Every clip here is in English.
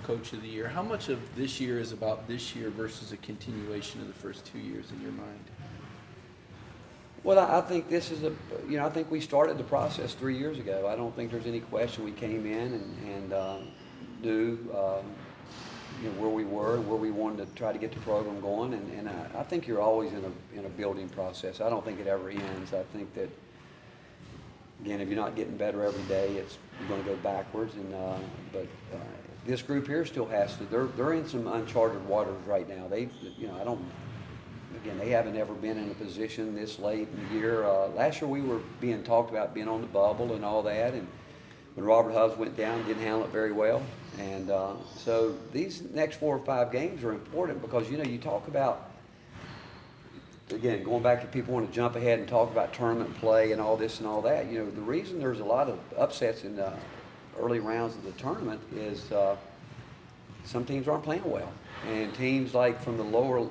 Coach of the Year. How much of this year is about this year versus a continuation of the first 2 years in your mind? Well, I think this is I think we started the process 3 years ago. I don't think there's any question we came in and knew, where we were and where we wanted to try to get the program going. And I think you're always in a building process. I don't think it ever ends. I think that, again, if you're not getting better every day, you're going to go backwards. But this group here still has to. They're in some uncharted waters right now. Again, they haven't ever been in a position this late in the year. Last year we were being talked about being on the bubble and all that, and when Robert Hubbs went down, didn't handle it very well. And so these next 4 or 5 games are important because, you talk about, again, going back to people want to jump ahead and talk about tournament play and all this and all that. The reason there's a lot of upsets in the early rounds of the tournament is some teams aren't playing well. And teams like from the lower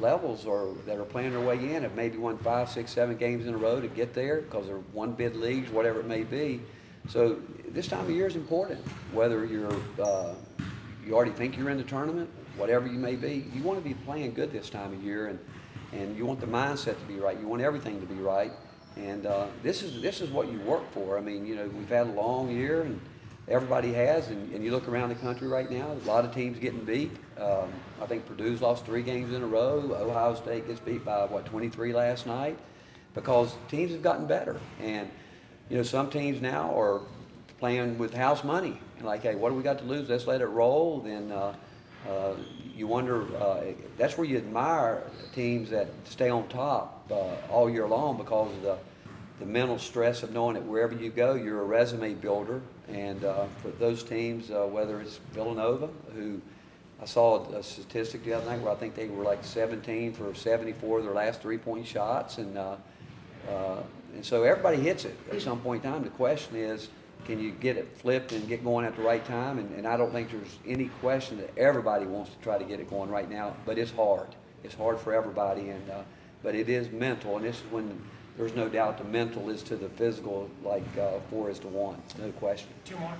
levels that are playing their way in have maybe won 5, 6, 7 games in a row to get there because they're one-bid leagues, whatever it may be. So this time of year is important. Whether you already think you're in the tournament, whatever you may be, you want to be playing good this time of year, and you want the mindset to be right. You want everything to be right, and this is what you work for. I mean, we've had a long year, and everybody has, and you look around the country right now, a lot of teams getting beat. I think Purdue's lost 3 games in a row. Ohio State gets beat by, 23 last night, because teams have gotten better. And, some teams now are playing with house money. Like, hey, what do we got to lose? Let's let it roll. Then you wonder, that's where you admire teams that stay on top all year long because of the mental stress of knowing that wherever you go, you're a resume builder. And for those teams, whether it's Villanova, who I saw a statistic the other night where I think they were like 17 for 74 of their last 3-point shots. And so everybody hits it at some point in time. The question is, can you get it flipped and get going at the right time? And I don't think there's any question that everybody wants to try to get it going right now, but it's hard. It's hard for everybody, but it is mental, and this is when there's no doubt the mental is to the physical, like 4 is to 1, no question. 2 more.